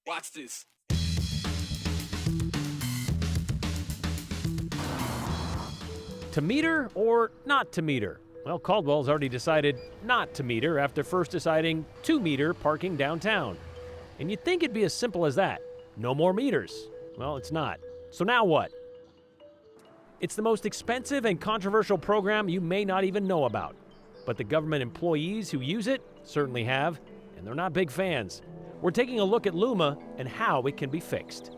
Watch this. To meter or not to meter? Well, Caldwell's already decided not to meter after first deciding to meter parking downtown. And you'd think it'd be as simple as that. No more meters. Well, it's not. So now what? It's the most expensive and controversial program you may not even know about. But the government employees who use it certainly have, and they're not big fans. We're taking a look at Luma and how it can be fixed.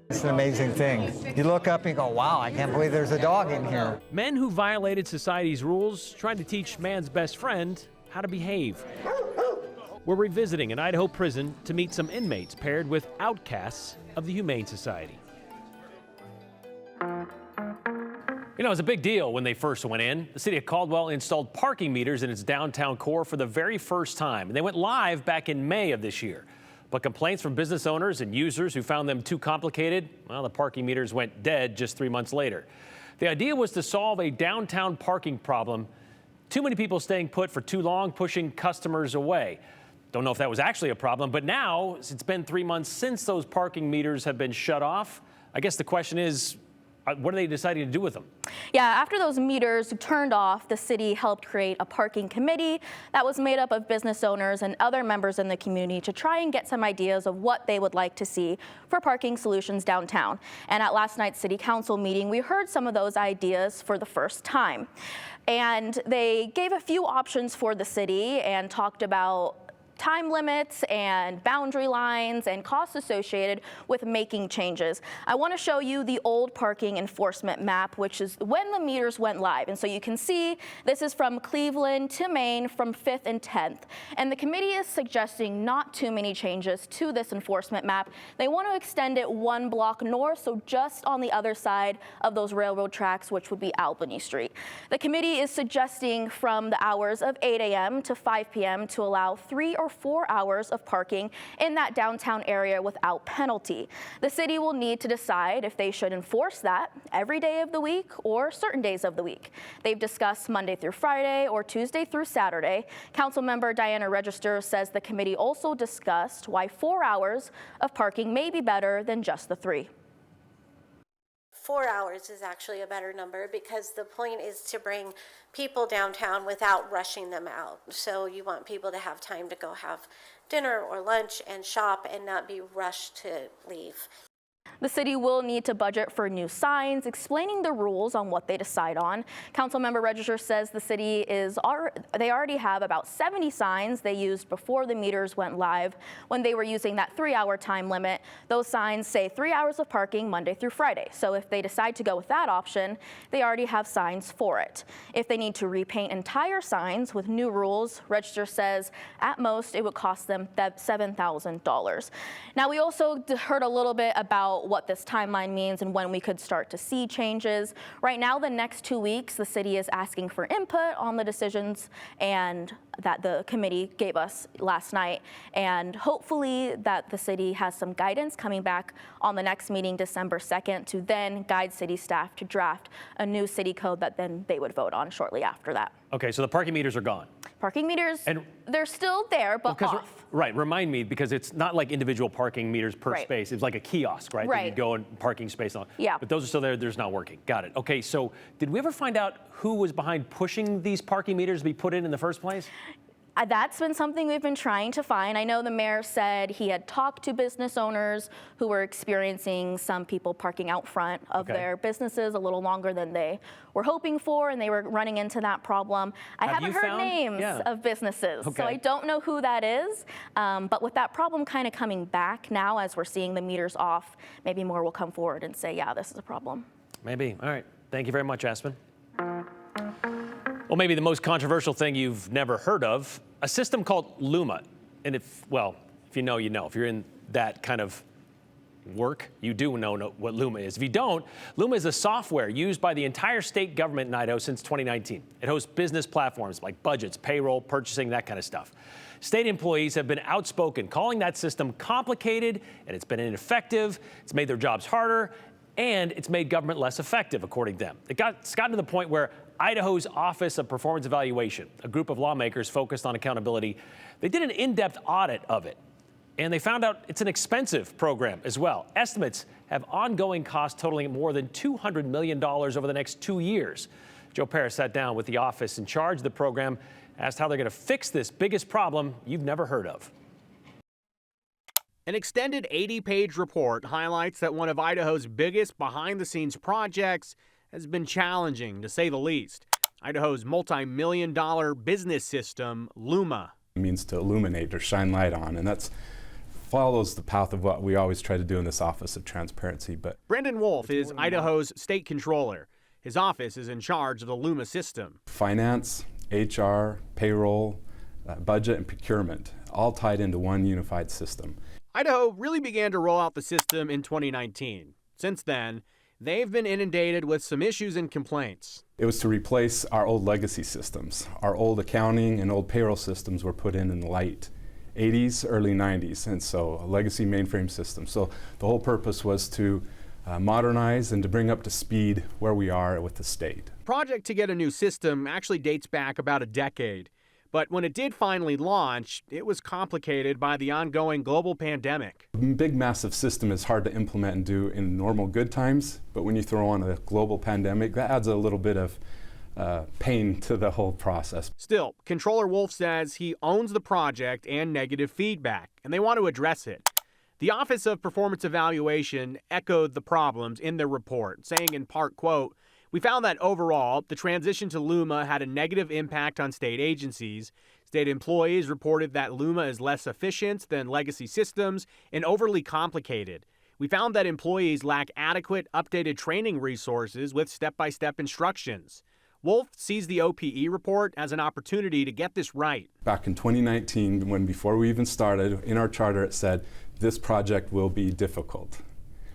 It's an amazing thing. You look up and go, wow, I can't believe there's a dog in here. Men who violated society's rules trying to teach man's best friend how to behave. We're revisiting an Idaho prison to meet some inmates paired with outcasts of the Humane Society. You know, it was a big deal when they first went in. The city of Caldwell installed parking meters in its downtown core for the very first time, and they went live back in May of this year. But complaints from business owners and users who found them too complicated, well, the parking meters went dead just 3 months later. The idea was to solve a downtown parking problem. Too many people staying put for too long, pushing customers away. Don't know if that was actually a problem, but now it's been 3 months since those parking meters have been shut off. I guess the question is, what are they deciding to do with them? Yeah, after those meters turned off, the city helped create a parking committee that was made up of business owners and other members in the community to try and get some ideas of what they would like to see for parking solutions downtown. And at last night's city council meeting, we heard some of those ideas for the first time. And they gave a few options for the city and talked about time limits and boundary lines and costs associated with making changes. I want to show you the old parking enforcement map, which is when the meters went live. And so you can see this is from Cleveland to Maine from 5th and 10th. And the committee is suggesting not too many changes to this enforcement map. They want to extend it 1 block north, so just on the other side of those railroad tracks, which would be Albany Street. The committee is suggesting from the hours of 8 a.m. to 5 p.m. to allow 3 or 4 hours of parking in that downtown area without penalty. The city will need to decide if they should enforce that every day of the week or certain days of the week. They've discussed Monday through Friday or Tuesday through Saturday. Councilmember Diana Register says the committee also discussed why 4 hours of parking may be better than just the 3. 4 hours is actually a better number because the point is to bring people downtown without rushing them out. So you want people to have time to go have dinner or lunch and shop and not be rushed to leave. The city will need to budget for new signs, explaining the rules on what they decide on. Councilmember Register says the city they already have about 70 signs they used before the meters went live when they were using that 3-hour time limit. Those signs say 3 hours of parking Monday through Friday. So if they decide to go with that option, they already have signs for it. If they need to repaint entire signs with new rules, Register says at most it would cost them $7,000. Now, we also heard a little bit about what this timeline means and when we could start to see changes. Right now, the next 2 weeks, the city is asking for input on the decisions and that the committee gave us last night. And hopefully that the city has some guidance coming back on the next meeting, December 2nd, to then guide city staff to draft a new city code that then they would vote on shortly after that. Okay, so the parking meters are gone. Parking meters, they're still there, but off. Right, remind me, because it's not like individual parking meters per space. It's like a kiosk, right? That you go and parking space on. Yeah. But those are still there, they're just not working. Got it. Okay, so did we ever find out who was behind pushing these parking meters to be put in the first place? That's been something we've been trying to find. I know the mayor said he had talked to business owners who were experiencing some people parking out front of their businesses a little longer than they were hoping for, and they were running into that problem. I haven't heard names of businesses, so I don't know who that is. But with that problem kind of coming back now as we're seeing the meters off, maybe more will come forward and say, yeah, this is a problem. Maybe. All right. Thank you very much, Aspen. Well, maybe the most controversial thing you've never heard of, a system called Luma. And if you know, you know. If you're in that kind of work, you do know what Luma is. If you don't, Luma is a software used by the entire state government in Idaho since 2019. It hosts business platforms like budgets, payroll, purchasing, that kind of stuff. State employees have been outspoken, calling that system complicated, and it's been ineffective. It's made their jobs harder, and it's made government less effective, according to them. It's gotten to the point where Idaho's Office of Performance Evaluation, a group of lawmakers focused on accountability, They did an in-depth audit of it, and they found out it's an expensive program as well. Estimates have ongoing costs totaling more than $200 million over the next 2 years. Joe Paris sat down with the office in charge of the program, asked how they're going to fix this biggest problem you've never heard of. An extended 80-page report highlights that one of Idaho's biggest behind-the-scenes projects has been challenging, to say the least. Idaho's multi-million-dollar business system, Luma. It means to illuminate or shine light on, and that follows the path of what we always try to do in this Office of Transparency. But Brendan Wolf is Idaho's state controller. His office is in charge of the Luma system. Finance, HR, payroll, budget, and procurement, all tied into one unified system. Idaho really began to roll out the system in 2019. Since then, they've been inundated with some issues and complaints. It was to replace our old legacy systems. Our old accounting and old payroll systems were put in the late 80s, early 90s, and so a legacy mainframe system. So the whole purpose was to modernize and to bring up to speed where we are with the state. The project to get a new system actually dates back about a decade. But when it did finally launch, it was complicated by the ongoing global pandemic. A big, massive system is hard to implement and do in normal good times, but when you throw on a global pandemic, that adds a little bit of pain to the whole process. Still, Controller Wolf says he owns the project and negative feedback, and they want to address it. The Office of Performance Evaluation echoed the problems in their report, saying in part, quote, "We found that overall, the transition to Luma had a negative impact on state agencies. State employees reported that Luma is less efficient than legacy systems and overly complicated. We found that employees lack adequate, updated training resources with step-by-step instructions." Wolf sees the OPE report as an opportunity to get this right. Back in 2019, before we even started, in our charter it said, this project will be difficult.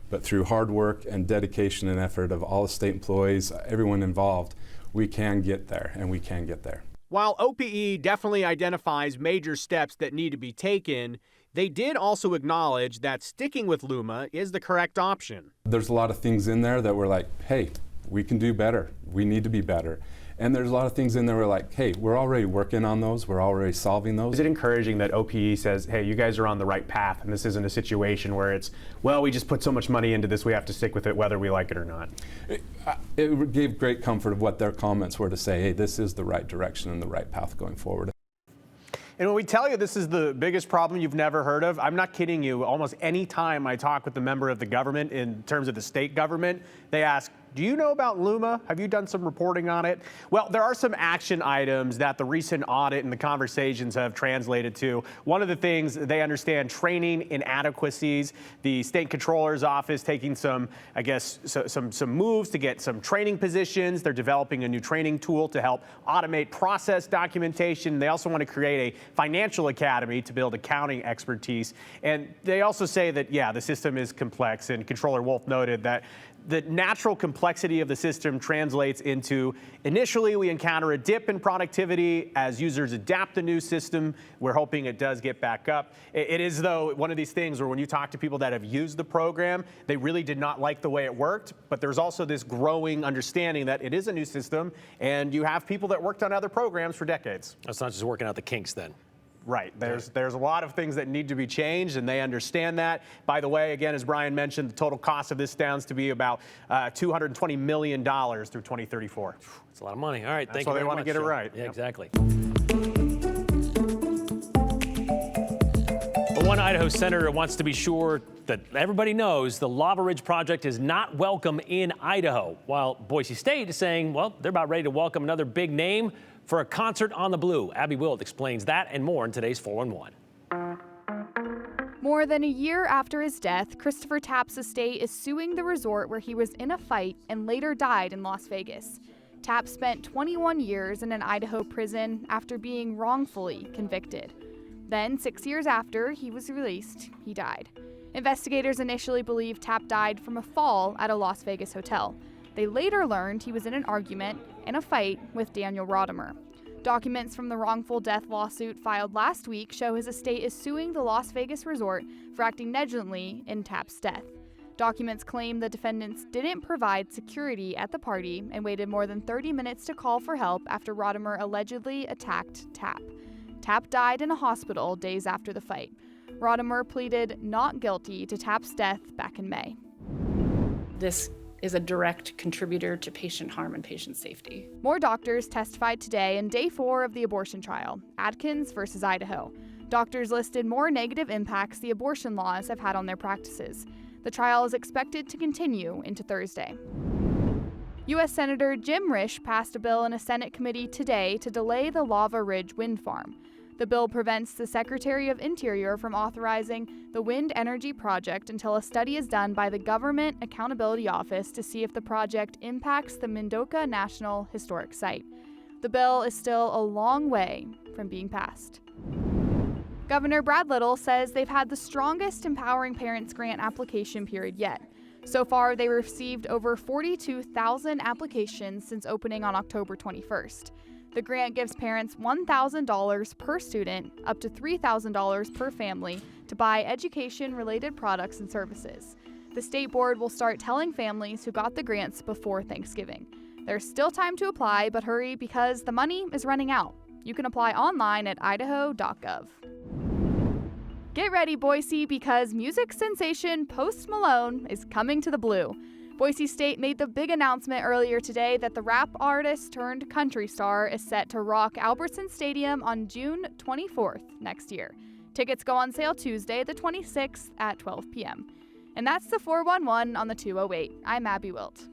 But through hard work and dedication and effort of all the state employees, everyone involved, we can get there, and we can get there. While OPE definitely identifies major steps that need to be taken, they did also acknowledge that sticking with Luma is the correct option. There's a lot of things in there that we're like, hey, we can do better. We need to be better. And there's a lot of things in there we're like, hey, we're already working on those. We're already solving those. Is it encouraging that OPE says, hey, you guys are on the right path, and this isn't a situation where it's, well, we just put so much money into this, we have to stick with it whether we like it or not? It gave great comfort of what their comments were to say, hey, this is the right direction and the right path going forward. And when we tell you this is the biggest problem you've never heard of, I'm not kidding you. Almost any time I talk with a member of the government in terms of the state government, they ask, do you know about Luma? Have you done some reporting on it? Well, there are some action items that the recent audit and the conversations have translated to. One of the things, they understand training inadequacies. The state controller's office taking some, I guess, some moves to get some training positions. They're developing a new training tool to help automate process documentation. They also want to create a financial academy to build accounting expertise. And they also say that, yeah, the system is complex. And Controller Wolf noted that the natural complexity of the system translates into, initially we encounter a dip in productivity as users adapt the new system. We're hoping it does get back up. It is, though, one of these things where when you talk to people that have used the program, they really did not like the way it worked, but there's also this growing understanding that it is a new system, and you have people that worked on other programs for decades. It's not just working out the kinks then. Right. There's a lot of things that need to be changed, and they understand that. By the way, again, as Brian mentioned, the total cost of this stands to be about $220 million through 2034. It's a lot of money. All right. Thank you why very they want much, to get it Joe. right. Yeah, Yep. exactly. But one Idaho senator wants to be sure that everybody knows the Lava Ridge project is not welcome in Idaho, while Boise State is saying, well, they're about ready to welcome another big name for a concert on the Blue. Abby Wilt explains that and more in today's 411. More than a year after his death, Christopher Tapp's estate is suing the resort where he was in a fight and later died in Las Vegas. Tapp spent 21 years in an Idaho prison after being wrongfully convicted. Then, 6 years after he was released, he died. Investigators initially believed Tapp died from a fall at a Las Vegas hotel. They later learned he was in an argument and a fight with Daniel Rodimer. Documents from the wrongful death lawsuit filed last week show his estate is suing the Las Vegas resort for acting negligently in Tapp's death. Documents claim the defendants didn't provide security at the party and waited more than 30 minutes to call for help after Rodimer allegedly attacked Tapp. Tapp died in a hospital days after the fight. Rodimer pleaded not guilty to Tapp's death back in May. This is a direct contributor to patient harm and patient safety. More doctors testified today in day 4 of the abortion trial, Adkins versus Idaho. Doctors listed more negative impacts the abortion laws have had on their practices. The trial is expected to continue into Thursday. U.S. Senator Jim Risch passed a bill in a Senate committee today to delay the Lava Ridge wind farm. The bill prevents the Secretary of Interior from authorizing the wind energy project until a study is done by the Government Accountability Office to see if the project impacts the Mendocino National Historic Site. The bill is still a long way from being passed. Governor Brad Little says they've had the strongest Empowering Parents Grant application period yet. So far, they received over 42,000 applications since opening on October 21st. The grant gives parents $1,000 per student, up to $3,000 per family, to buy education-related products and services. The state board will start telling families who got the grants before Thanksgiving. There's still time to apply, but hurry because the money is running out. You can apply online at idaho.gov. Get ready, Boise, because music sensation Post Malone is coming to the Blue. Boise State made the big announcement earlier today that the rap artist turned country star is set to rock Albertson Stadium on June 24th next year. Tickets go on sale Tuesday, the 26th at 12 p.m. And that's the 411 on the 208. I'm Abby Wilt.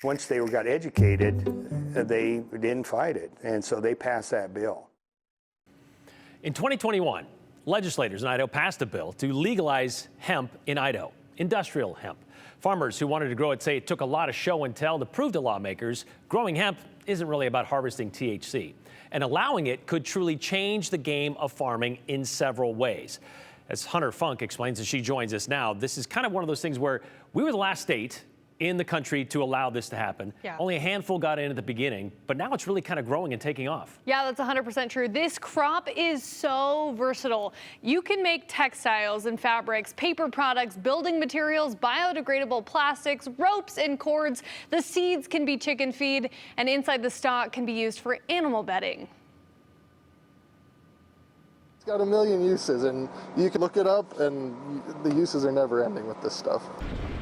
Once they got educated, they didn't fight it, and so they passed that bill. In 2021, legislators in Idaho passed a bill to legalize hemp in Idaho, industrial hemp. Farmers who wanted to grow it say it took a lot of show and tell to prove to lawmakers growing hemp isn't really about harvesting THC, and allowing it could truly change the game of farming in several ways. As Hunter Funk explains as she joins us now, this is kind of one of those things where we were the last state in the country to allow this to happen. Yeah. Only a handful got in at the beginning, but now it's really kind of growing and taking off. Yeah, that's 100% true. This crop is so versatile. You can make textiles and fabrics, paper products, building materials, biodegradable plastics, ropes and cords. The seeds can be chicken feed, and inside the stalk can be used for animal bedding. It's got a million uses, and you can look it up, and the uses are never ending with this stuff.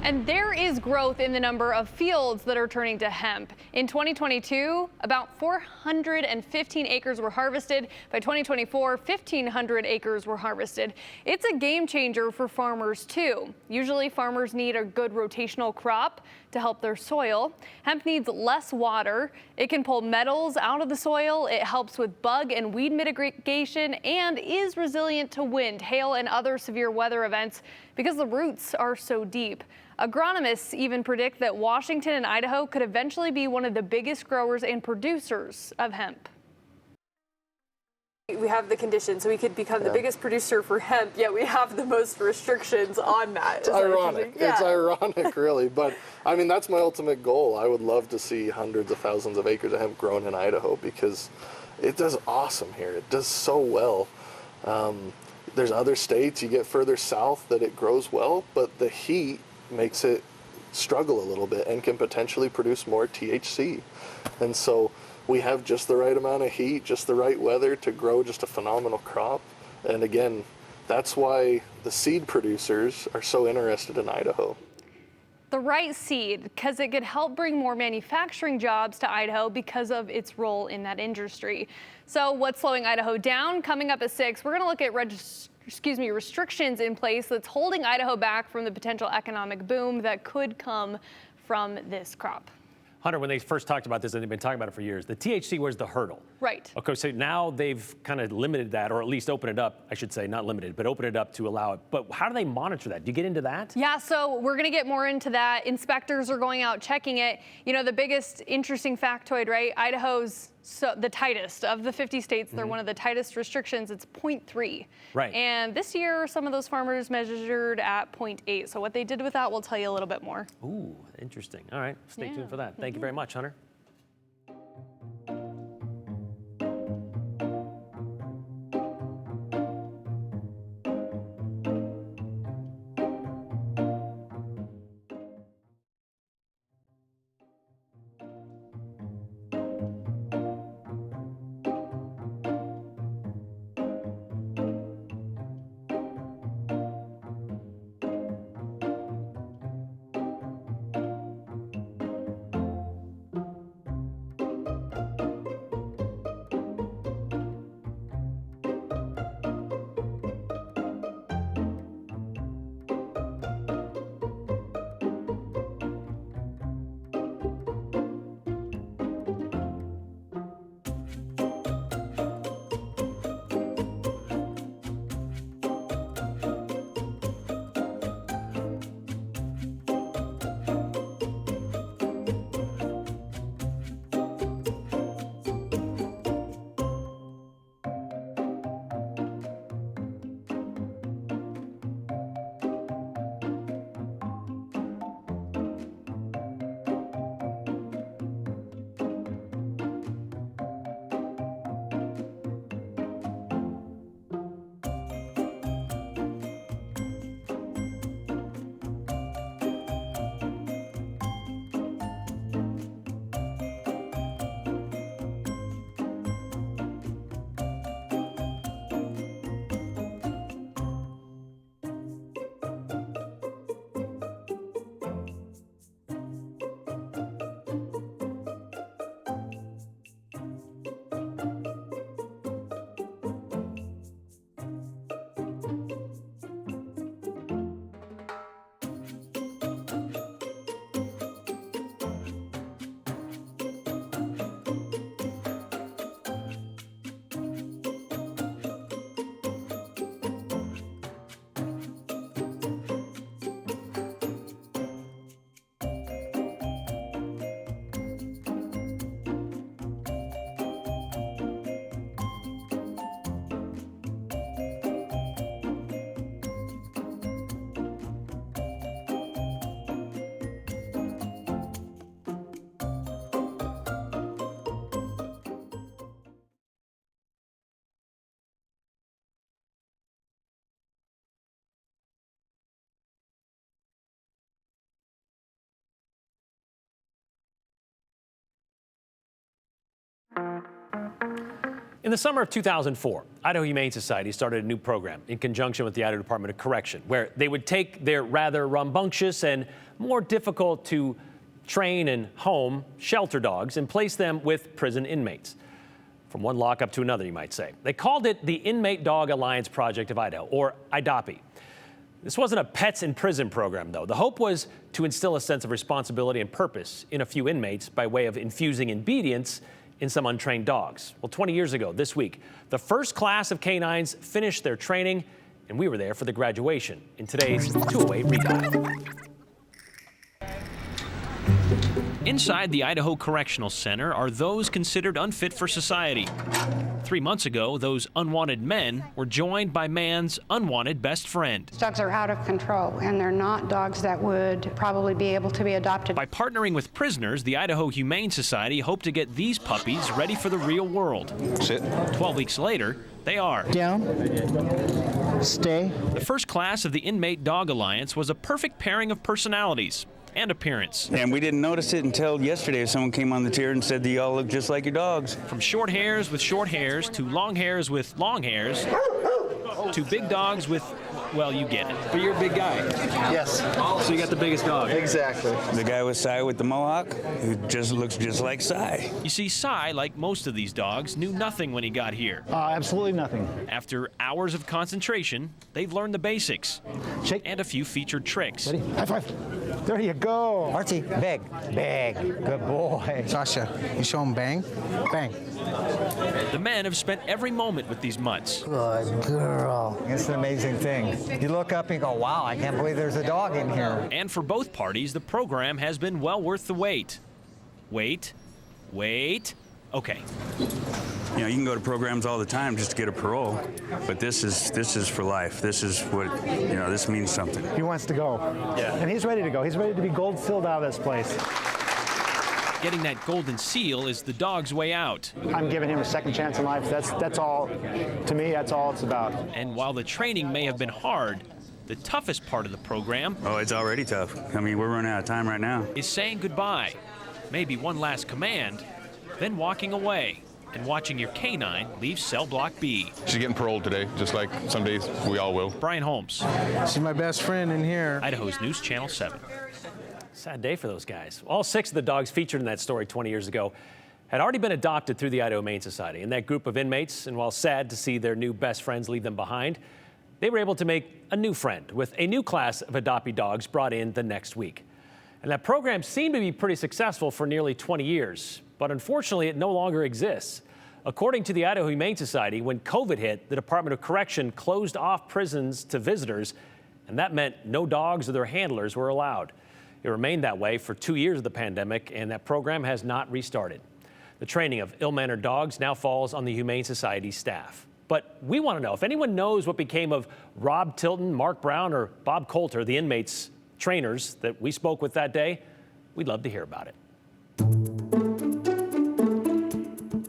And there is growth in the number of fields that are turning to hemp. In 2022, about 415 acres were harvested. By 2024, 1,500 acres were harvested. It's a game changer for farmers too. Usually farmers need a good rotational crop to help their soil. Hemp needs less water. It can pull metals out of the soil. It helps with bug and weed mitigation and is resilient to wind, hail, and other severe weather events because the roots are so deep. Agronomists even predict that Washington and Idaho could eventually be one of the biggest growers and producers of hemp. We have the conditions, so we could become the biggest producer for hemp, yet we have the most restrictions on that. It's ironic. It's ironic, really. But, I mean, that's my ultimate goal. I would love to see hundreds of thousands of acres of hemp grown in Idaho because it does awesome here. It does so well. There's other states, you get further south that it grows well, but the heat makes it struggle a little bit and can potentially produce more THC. And so we have just the right amount of heat, just the right weather to grow just a phenomenal crop. And again, that's why the seed producers are so interested in Idaho. The right seed, because it could help bring more manufacturing jobs to Idaho because of its role in that industry. So what's slowing Idaho down? Coming up at 6, we're going to look at restrictions in place that's holding Idaho back from the potential economic boom that could come from this crop. Hunter, when they first talked about this, and they've been talking about it for years, the THC was the hurdle. Right. Okay, so now they've kind of limited that, or at least opened it up, I should say, not limited, but open it up to allow it. But how do they monitor that? Do you get into that? Yeah, so we're going to get more into that. Inspectors are going out checking it. You know, the biggest interesting factoid, right? Idaho's the tightest of the 50 states. They're one of the tightest restrictions. It's 0.3. Right. And this year, some of those farmers measured at 0.8. So what they did with that, we'll tell you a little bit more. Ooh, interesting. All right, stay tuned for that. Thank you very much, Hunter. In the summer of 2004, Idaho Humane Society started a new program in conjunction with the Idaho Department of Correction, where they would take their rather rambunctious and more difficult to train and home shelter dogs and place them with prison inmates. From one lockup to another, you might say. They called it the Inmate Dog Alliance Project of Idaho, or IDOPI. This wasn't a pets in prison program, though. The hope was to instill a sense of responsibility and purpose in a few inmates by way of infusing obedience in some untrained dogs. Well, 20 years ago this week, the first class of canines finished their training, and we were there for the graduation in today's 208 Redial. Inside the Idaho Correctional Center are those considered unfit for society. 3 3 months ago, those unwanted men were joined by man's unwanted best friend. Dogs are out of control, and they're not dogs that would probably be able to be adopted. By partnering with prisoners, the Idaho Humane Society hoped to get these puppies ready for the real world. Sit. 12 weeks later, they are. Down. Stay. The first class of the Inmate Dog Alliance was a perfect pairing of personalities and appearance. And we didn't notice it until yesterday. Someone came on the tier and said, "You all look just like your dogs." From short hairs with short hairs to long hairs with long hairs to big dogs with, well, you get it. But you're a big guy. Yes. So you got the biggest dog. Exactly. The guy with Cy with the mohawk, who just looks just like Cy. You see, Cy, like most of these dogs, knew nothing when he got here. Absolutely nothing. After hours of concentration, they've learned the basics. Shake. And a few featured tricks. Ready? High five. There you go. Archie, big. Good boy. Sasha, you show him bang? Bang. The men have spent every moment with these mutts. Good girl. It's an amazing thing. You look up and go, wow, I can't believe there's a dog in here. And for both parties, the program has been well worth the wait. Wait. Okay. You know, you can go to programs all the time just to get a parole, but this is for life. This is what, you know, this means something. He wants to go. Yeah. And he's ready to go. He's ready to be gold sealed out of this place. Getting that golden seal is the dog's way out. I'm giving him a second chance in life. That's all, to me, that's all it's about. And while the training may have been hard, the toughest part of the program... Oh, it's already tough. I mean, we're running out of time right now. ...is saying goodbye. Maybe one last command, then walking away and watching your canine leave cell block B. She's getting paroled today, just like some days we all will. Brian Holmes. She's my best friend in here. Idaho's News Channel 7. Sad day for those guys. All 6 of the dogs featured in that story 20 years ago had already been adopted through the Idaho Humane Society. And that group of inmates, and while sad to see their new best friends leave them behind, they were able to make a new friend with a new class of adoptee dogs brought in the next week. And that program seemed to be pretty successful for nearly 20 years, but unfortunately it no longer exists. According to the Idaho Humane Society, when COVID hit, the Department of Correction closed off prisons to visitors, and that meant no dogs or their handlers were allowed. It remained that way for 2 years of the pandemic, and that program has not restarted. The training of ill-mannered dogs now falls on the Humane Society staff. But we want to know if anyone knows what became of Rob Tilton, Mark Brown, or Bob Coulter, the inmates trainers that we spoke with that day. We'd love to hear about it.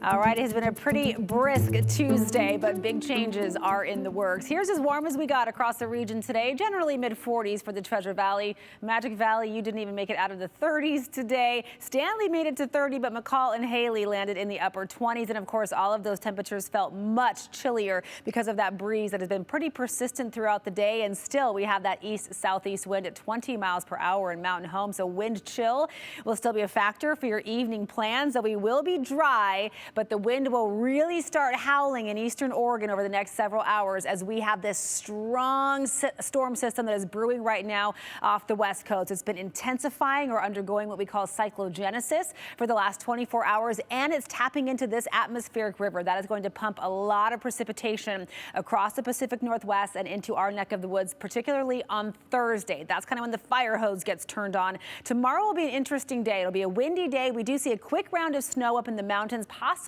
All right, it has been a pretty brisk Tuesday, but big changes are in the works. Here's as warm as we got across the region today, generally mid-40s for the Treasure Valley. Magic Valley, you didn't even make it out of the 30s today. Stanley made it to 30, but McCall and Haley landed in the upper 20s. And of course, all of those temperatures felt much chillier because of that breeze that has been pretty persistent throughout the day. And still, we have that east-southeast wind at 20 miles per hour in Mountain Home. So wind chill will still be a factor for your evening plans, though we will be dry. But the wind will really start howling in eastern Oregon over the next several hours as we have this strong storm system that is brewing right now off the west coast. It's been intensifying or undergoing what we call cyclogenesis for the last 24 hours, and it's tapping into this atmospheric river that is going to pump a lot of precipitation across the Pacific Northwest and into our neck of the woods, particularly on Thursday. That's kind of when the fire hose gets turned on. Tomorrow will be an interesting day. It'll be a windy day. We do see a quick round of snow up in the mountains, possibly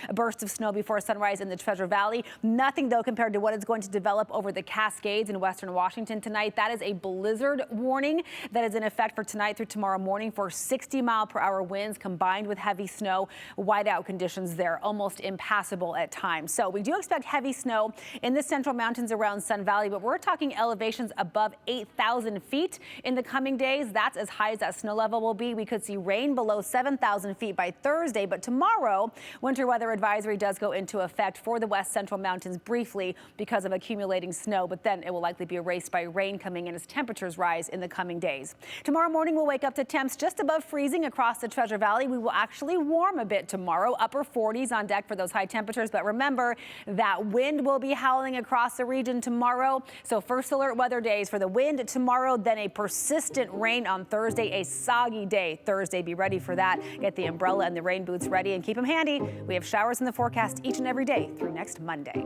a burst of snow before sunrise in the Treasure Valley. Nothing, though, compared to what is going to develop over the Cascades in western Washington tonight. That is a blizzard warning that is in effect for tonight through tomorrow morning for 60-mile-per-hour winds combined with heavy snow. Whiteout conditions there, almost impassable at times. So we do expect heavy snow in the central mountains around Sun Valley, but we're talking elevations above 8,000 feet in the coming days. That's as high as that snow level will be. We could see rain below 7,000 feet by Thursday, but tomorrow, winter weather advisory does go into effect for the west central mountains briefly because of accumulating snow, but then it will likely be erased by rain coming in as temperatures rise in the coming days. Tomorrow morning, we'll wake up to temps just above freezing across the Treasure Valley. We will actually warm a bit tomorrow, upper 40s on deck for those high temperatures. But remember, that wind will be howling across the region tomorrow. So first alert weather days for the wind tomorrow, then a persistent rain on Thursday, a soggy day Thursday. Be ready for that. Get the umbrella and the rain boots ready and keep them handy. We have showers in the forecast each and every day through next Monday.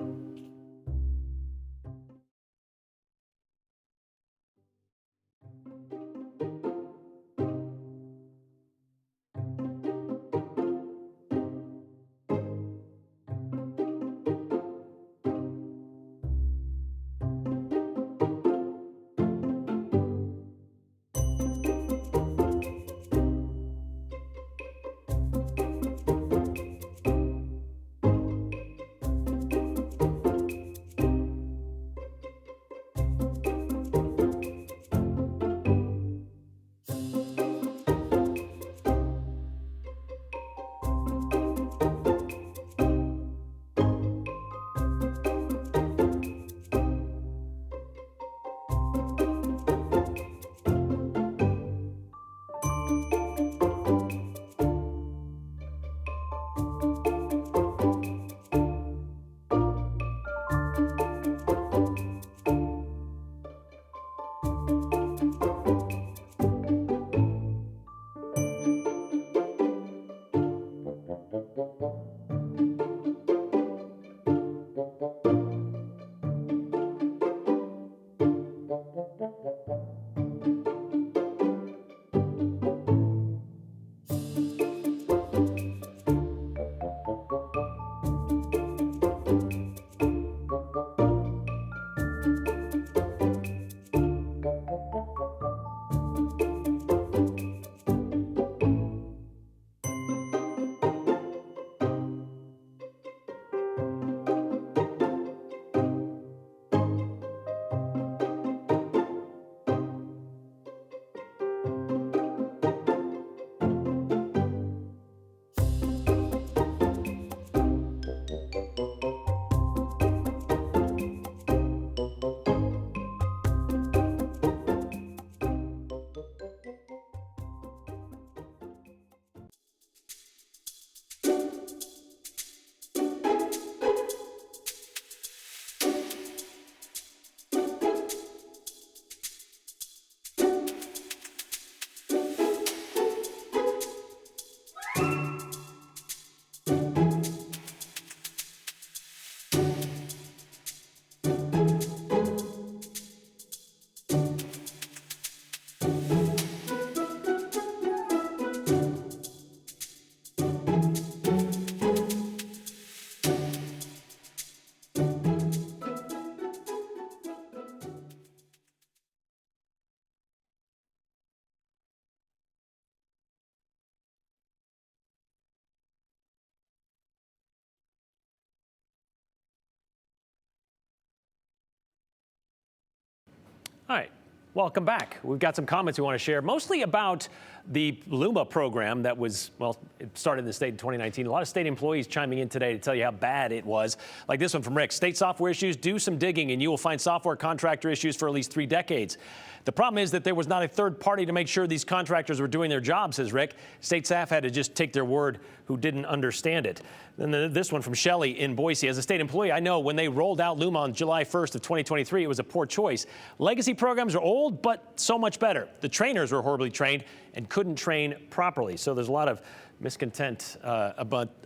All right, welcome back. We've got some comments we want to share, mostly about the Luma program that was, well, it started in the state in 2019. A lot of state employees chiming in today to tell you how bad it was. Like this one from Rick. State software issues, do some digging and you will find software contractor issues for at least 3 decades. The problem is that there was not a third party to make sure these contractors were doing their job, says Rick. State staff had to just take their word who didn't understand it. Then this one from Shelley in Boise. As a state employee, I know when they rolled out Luma on July 1st of 2023, it was a poor choice. Legacy programs are old, but so much better. The trainers were horribly trained and couldn't train properly. So there's a lot of miscontent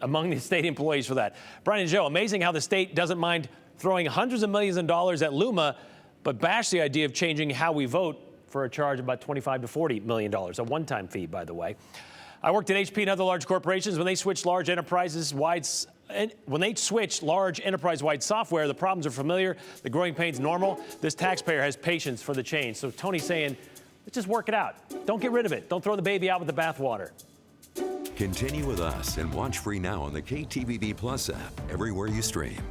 among the state employees for that. Brian and Joe, amazing how the state doesn't mind throwing hundreds of millions of dollars at Luma, but bash the idea of changing how we vote for a charge of about $25 to $40 million, a one-time fee, by the way. I worked at HP and other large corporations. When they switch large enterprise-wide software, the problems are familiar, the growing pains normal. This taxpayer has patience for the change. So Tony's saying, let's just work it out. Don't get rid of it. Don't throw the baby out with the bathwater. Continue with us and watch free now on the KTVB Plus app everywhere you stream.